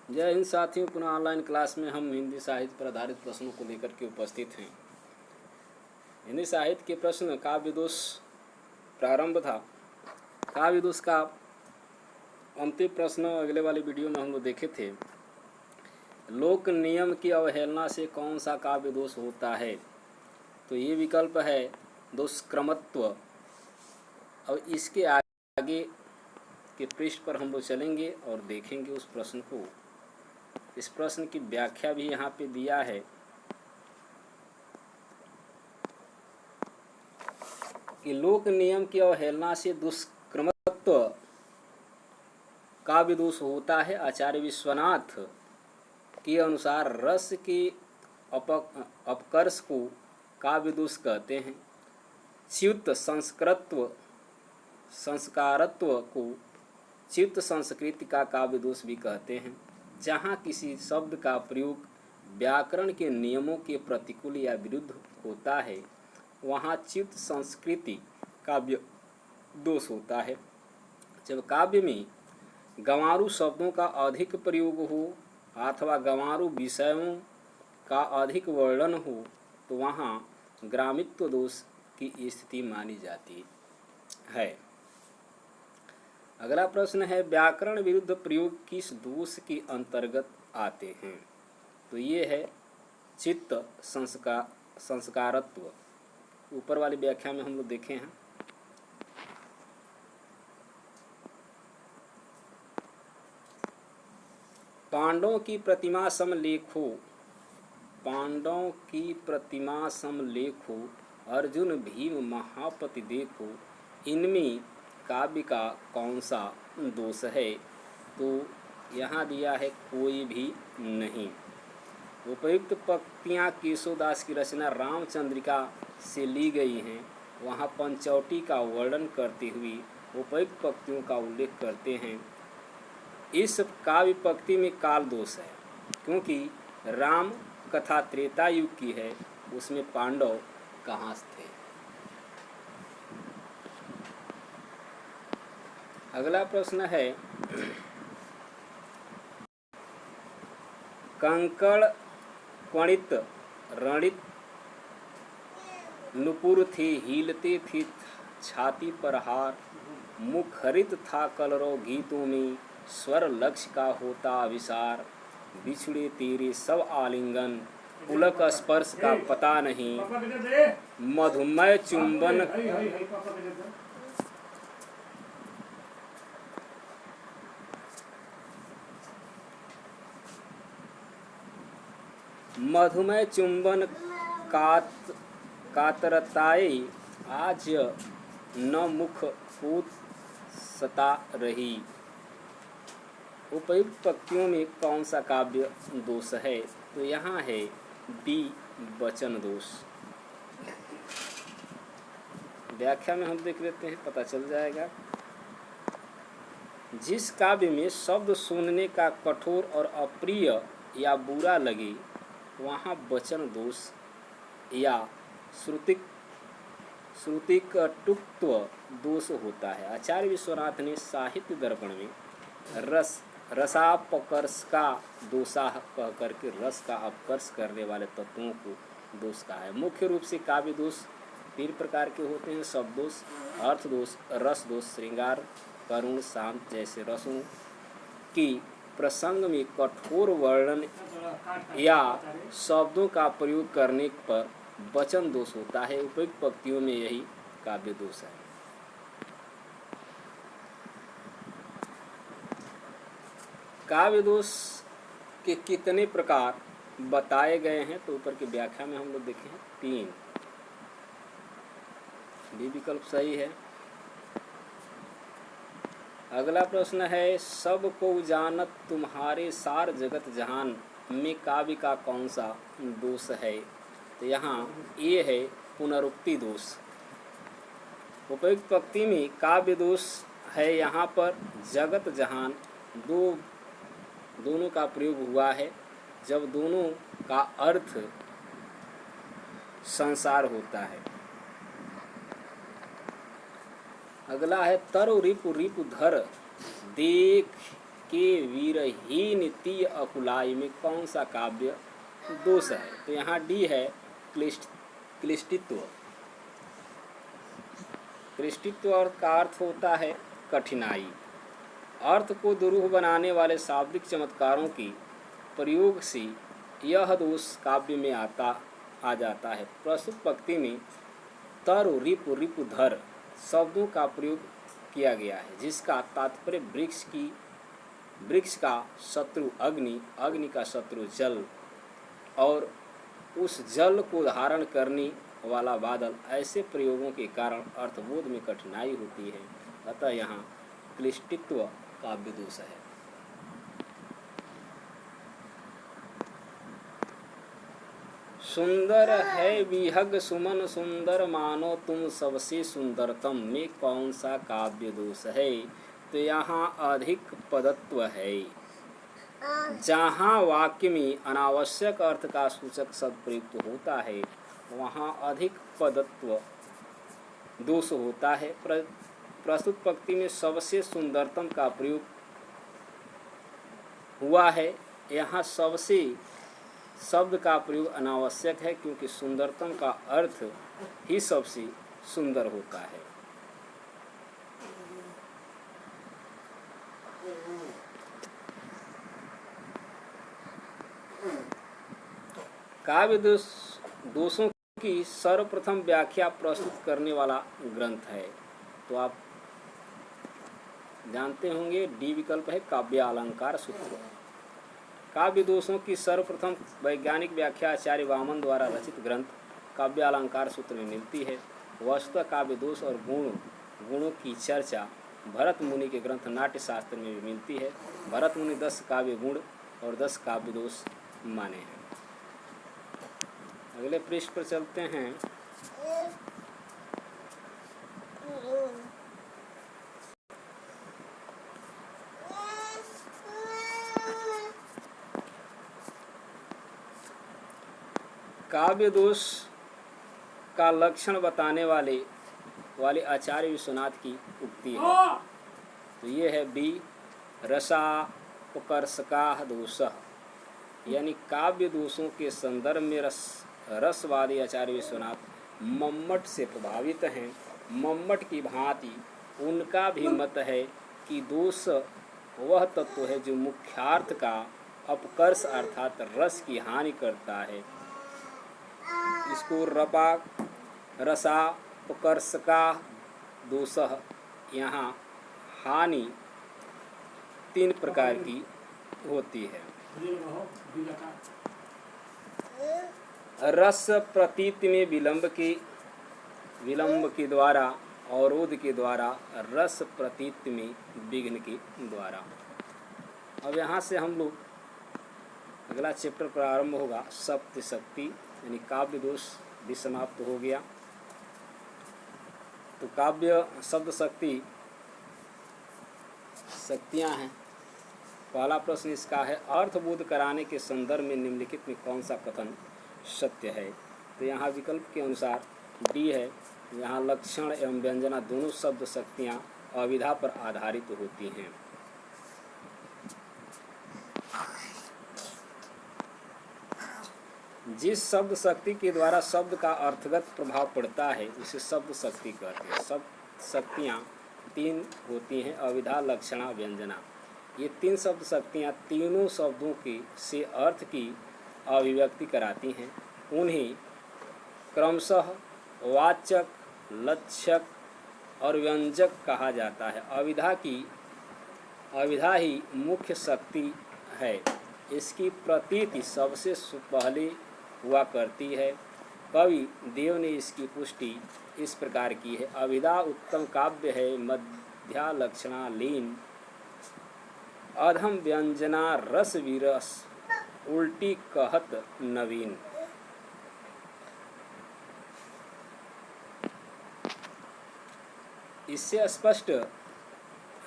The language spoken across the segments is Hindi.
जय हिंद साथियों, पुनः ऑनलाइन क्लास में हम हिंदी साहित्य पर आधारित प्रश्नों को लेकर के उपस्थित हैं। हिंदी साहित्य के प्रश्न काव्य दोष प्रारंभ था। काव्य दोष का अंतिम प्रश्न अगले वाली वीडियो में हम लोग देखे थे। लोक नियम की अवहेलना से कौन सा काव्य दोष होता है? तो ये विकल्प है दुष्क्रमत्व। अब इसके आगे के पृष्ठ पर हम लोग चलेंगे और देखेंगे उस प्रश्न को। इस प्रश्न की व्याख्या भी यहाँ पे दिया है कि लोक नियम की अवहेलना से दुष्क्रमत्व काव्य दोष होता है। आचार्य विश्वनाथ के अनुसार रस के अपकर्ष को काव्य दोष कहते हैं। च्युत संस्कारत्व को च्युत संस्कृति का काव्य दोष भी कहते हैं। जहाँ किसी शब्द का प्रयोग व्याकरण के नियमों के प्रतिकूल या विरुद्ध होता है, वहाँ च्युत संस्कृति काव्य दोष होता है। जब काव्य में गंवारू शब्दों का अधिक प्रयोग हो अथवा गंवारू विषयों का अधिक वर्णन हो, तो वहाँ ग्रामित्व दोष की स्थिति मानी जाती है। अगला प्रश्न है, व्याकरण विरुद्ध प्रयोग किस दोष के अंतर्गत आते हैं? तो ये है चित्त संस्कारत्व। ऊपर वाली व्याख्या में हम लोग देखे हैं। पांडवों की प्रतिमा समलेखो, पांडवों की प्रतिमा समलेखो, अर्जुन भीम महापति देखो, इनमें काव्य का कौन सा दोष है? तो यहाँ दिया है कोई भी नहीं। उपयुक्त पंक्तियाँ केशवदास की रचना रामचंद्रिका से ली गई हैं। वहाँ पंचवटी का वर्णन करते हुए उपयुक्त पंक्तियों का उल्लेख करते हैं। इस काव्य पंक्ति में काल दोष है, क्योंकि राम कथा त्रेता युग की है, उसमें पांडव कहाँ थे? अगला प्रश्न है, कंकड़ क्वणित रणित नुपुर थे, हीलते थे छाती पर हार, मुखरित था कलरव गीतों में, स्वर लक्ष्य का होता विसार, बिछड़े तेरे सब आलिंगन, पुलक स्पर्श का पता नहीं, मधुमय चुंबन मधुमय चुंबन कातरताए, आज न मुख पूत सता रही। उपयुक्त पंक्तियों में कौन सा काव्य दोष है? तो यहाँ है बी वचन दोष। व्याख्या में हम देख लेते हैं, पता चल जाएगा। जिस काव्य में शब्द सुनने का कठोर और अप्रिय या बुरा लगे, वहाँ वचन दोष या श्रुतिकटुत्व दोष होता है। आचार्य विश्वनाथ ने साहित्य दर्पण में रसापकर्ष का दोषा कह करके रस का अपकर्ष करने वाले तत्वों को दोष कहा है। मुख्य रूप से काव्य दोष 3 प्रकार के होते हैं: शब्द दोष, अर्थ दोष, रस दोष। श्रृंगार, करुण, शांत जैसे रसों की प्रसंग में कठोर वर्णन या शब्दों का प्रयोग करने पर वचन दोष होता है। उपयुक्त पंक्तियों में यही काव्य दोष है। काव्य दोष के कितने प्रकार बताए गए हैं? तो ऊपर की व्याख्या में हम लोग देखें 3। भी विकल्प सही है। अगला प्रश्न है, सब को जानत तुम्हारे सार जगत जहान में काव्य का कौन सा दोष है? तो यहाँ ये है पुनरुक्ति दोष। उपयुक्त पंक्ति में काव्य दोष है यहाँ पर जगत जहान दोनों का प्रयोग हुआ है, जब दोनों का अर्थ संसार होता है। अगला है, तरु रिपु रिपु धर देख के वीरहीन ती अकुलाई में कौन सा काव्य दोष है? तो यहाँ डी है क्लिष्टित्व। क्लिष्टित्व और का अर्थ होता है कठिनाई। अर्थ को दुरूह बनाने वाले शाब्दिक चमत्कारों की प्रयोग से यह दोष काव्य में आ जाता है। प्रस्तुत पंक्ति में तरु रिपु रिपुधर शब्दों का प्रयोग किया गया है, जिसका तात्पर्य वृक्ष का शत्रु अग्नि, अग्नि का शत्रु जल और उस जल को धारण करने वाला बादल, ऐसे प्रयोगों के कारण अर्थबोध में कठिनाई होती है। अतः यहाँ क्लिष्टित्व काव्य दोष है। सुंदर है विहग सुमन सुंदर मानो तुम सबसे सुंदरतम में कौन सा काव्य दोष है? तो यहाँ अधिक पदत्व है। जहाँ वाक्य में अनावश्यक अर्थ का सूचक शब्द प्रयुक्त होता है वहाँ अधिक पदत्व दोष होता है। प्रस्तुत पंक्ति में सबसे सुंदरतम का प्रयोग हुआ है। यहाँ सबसे शब्द का प्रयोग अनावश्यक है, क्योंकि सुंदरतम का अर्थ ही सबसे सुंदर होता है। काव्य दोषों की सर्वप्रथम व्याख्या प्रस्तुत करने वाला ग्रंथ है। तो आप जानते होंगे डी विकल्प है काव्य अलंकार सूत्र। काव्य दोषों की सर्वप्रथम वैज्ञानिक व्याख्या आचार्य वामन द्वारा रचित ग्रंथ काव्य अलंकार सूत्र में मिलती है। वस्तुतः काव्य दोष और गुणों की चर्चा भरत मुनि के ग्रंथ नाट्य शास्त्र में भी मिलती है। भरत मुनि 10 काव्य गुण और 10 काव्य दोष माने हैं। अगले पृष्ठ पर चलते हैं। काव्य दोष का लक्षण बताने वाले आचार्य विश्वनाथ की उक्ति है। तो ये है बी रसापकर्षकाः दोषः, यानी काव्य दोषों के संदर्भ में रसवादी आचार्य विश्वनाथ मम्मट से प्रभावित हैं। मम्मट की भांति उनका भी मत है कि दोष वह तत्व है जो मुख्यार्थ का अपकर्ष अर्थात रस की हानि करता है। इसको रसापकर्षका दोषः, यहाँ हानि 3 प्रकार की होती है। रस प्रतीति में विलंब के द्वारा, अवरोध के द्वारा, रस प्रतीति में विघ्न के द्वारा। अब यहाँ से हम लोग अगला चैप्टर प्रारंभ होगा। सप्त शक्ति यानी काव्य दोष भी समाप्त हो गया। तो काव्य शब्द शक्तियाँ हैं। पहला प्रश्न इसका है, अर्थबोध कराने के संदर्भ में निम्नलिखित में कौन सा कथन सत्य है? तो यहाँ विकल्प के अनुसार डी है। यहाँ लक्षण एवं व्यंजना दोनों शब्द शक्तियाँ अविधा पर आधारित होती हैं। जिस शब्द शक्ति के द्वारा शब्द का अर्थगत प्रभाव पड़ता है उसे शब्द शक्ति कहते हैं। शब्द शक्तियाँ 3 होती हैं, अविधा, लक्षणा, व्यंजना। ये 3 शब्द शक्तियाँ तीनों शब्दों के से अर्थ की अभिव्यक्ति कराती हैं। उन्हें क्रमशः वाचक, लक्षक और व्यंजक कहा जाता है। अविधा ही मुख्य शक्ति है। इसकी प्रतीति सबसे पहले हुआ करती है। कवि देव ने इसकी पुष्टि इस प्रकार की है, अविधा उत्तम काव्य है, मध्या लक्षणा लीन, अधम व्यंजना रस विरस, उल्टी कहत नवीन। इससे स्पष्ट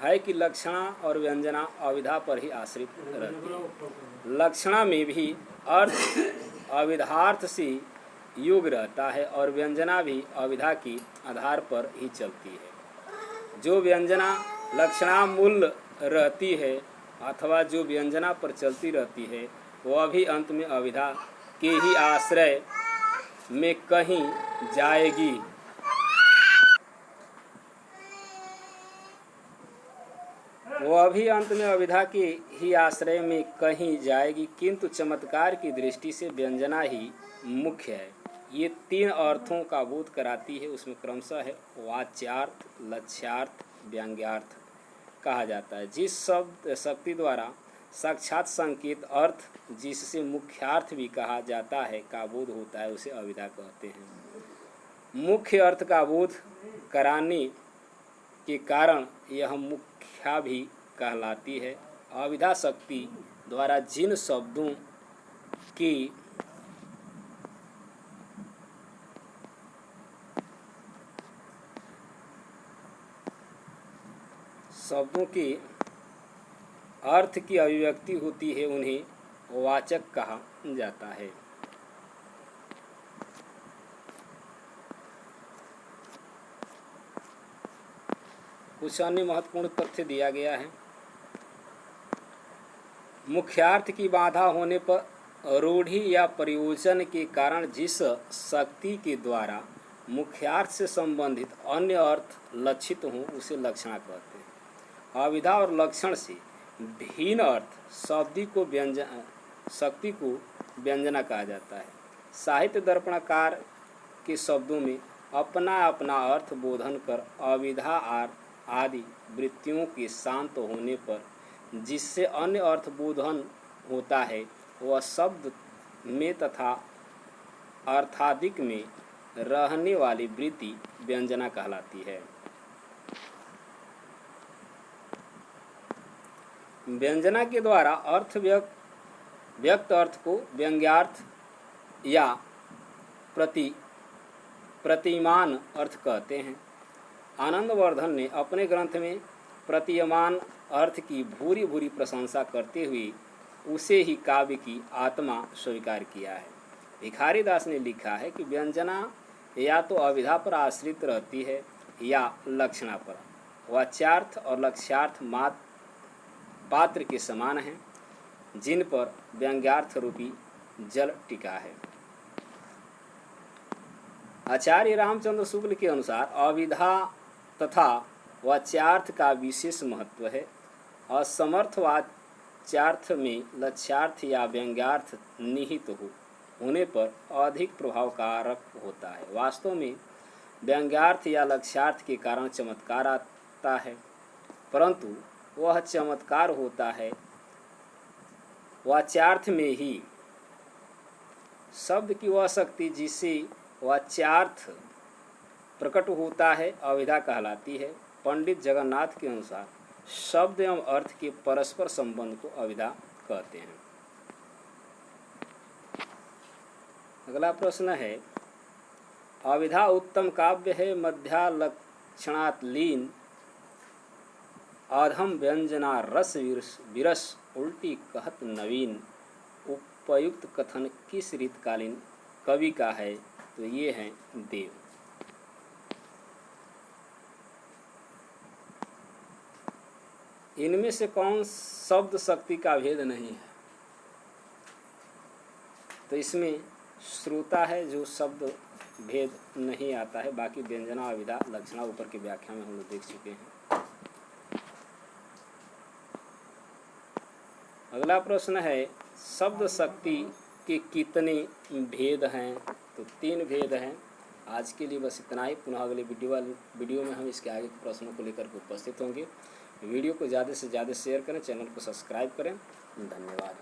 है कि लक्षणा और व्यंजना अविधा पर ही आश्रित रहती है। लक्षणा में भी अर्थ अविधार्थ से युग रहता है और व्यंजना भी अविधा की आधार पर ही चलती है। जो व्यंजना लक्षणा मूल रहती है अथवा जो व्यंजना पर चलती रहती है वह भी अंत में अविधा के ही आश्रय में कहीं जाएगी। वह भी अंत में अविधा के ही आश्रय में कहीं जाएगी, किंतु चमत्कार की दृष्टि से व्यंजना ही मुख्य है। ये 3 अर्थों का बोध कराती है। उसमें क्रमशः है वाच्यार्थ, लक्ष्यार्थ, व्यंग्यार्थ कहा जाता है। जिस शब्द शक्ति द्वारा साक्षात संकेत अर्थ, जिससे मुख्यार्थ भी कहा जाता है, का बोध होता है, उसे अविधा कहते हैं। मुख्य अर्थ का बोध कराने के कारण यह मुख्या भी कहलाती है। अविधा शक्ति द्वारा जिन शब्दों के अर्थ की अभिव्यक्ति होती है उन्हें वाचक कहा जाता है। कुछ अन्य महत्वपूर्ण तथ्य दिया गया है। मुख्यार्थ की बाधा होने पर रूढ़ि या प्रयोजन के कारण जिस शक्ति के द्वारा मुख्यार्थ से संबंधित अन्य अर्थ लक्षित हों उसे लक्षणा कहते हैं। अविधा और लक्षण से भिन्न अर्थ शक्ति को व्यंजना कहा जाता है। साहित्य दर्पणकार के शब्दों में अपना अपना अर्थ बोधन कर अविधा आदि वृत्तियों के शांत होने पर जिससे अन्य अर्थ बोधन होता है वह शब्द में तथा अर्थादिक में रहने वाली वृत्ति व्यंजना कहलाती है। व्यंजना के द्वारा व्यक्त अर्थ को व्यंग्यार्थ या प्रतिमान अर्थ कहते हैं। आनंदवर्धन ने अपने ग्रंथ में प्रतीयमान अर्थ की भूरी भूरी प्रशंसा करते हुए उसे ही काव्य की आत्मा स्वीकार किया है। भिखारी दास ने लिखा है कि व्यंजना या तो अविधा पर आश्रित रहती है या लक्षणा पर। वाच्यार्थ और लक्ष्यार्थ पात्र के समान हैं, जिन पर व्यंग्यार्थ रूपी जल टिका है। आचार्य रामचंद्र शुक्ल के अनुसार अविधा तथा वाच्यार्थ का विशेष महत्व है। असमर्थ वाच्यार्थ में लक्ष्यार्थ या व्यंग्यार्थ निहित होने पर अधिक प्रभावकारक होता है। वास्तव में व्यंग्यार्थ या लक्ष्यार्थ के कारण चमत्कार आता है, परंतु वह चमत्कार होता है वाच्यार्थ में ही। शब्द की वह शक्ति जिससे वाच्यार्थ प्रकट होता है अविधा कहलाती है। पंडित जगन्नाथ के अनुसार शब्द एवं अर्थ के परस्पर संबंध को अविधा कहते हैं। अगला प्रश्न है, अविधा उत्तम काव्य है, मध्या लक्षणात् लीन, अधम व्यंजना रस विरस उल्टी कहत नवीन। उपयुक्त कथन किस रीतकालीन कवि का है? तो ये हैं देव। इनमें से कौन शब्द शक्ति का भेद नहीं है? तो इसमें श्रोता है जो शब्द भेद नहीं आता है। बाकी व्यंजना अविधा लक्षणा ऊपर की व्याख्या में हम लोग देख चुके हैं। अगला प्रश्न है, शब्द शक्ति के कितने भेद हैं? तो 3 भेद हैं। आज के लिए बस इतना ही। पुनः अगले वीडियो में हम इसके आगे के प्रश्नों को लेकर के उपस्थित होंगे। वीडियो को ज़्यादा से ज़्यादा शेयर करें, चैनल को सब्सक्राइब करें। धन्यवाद।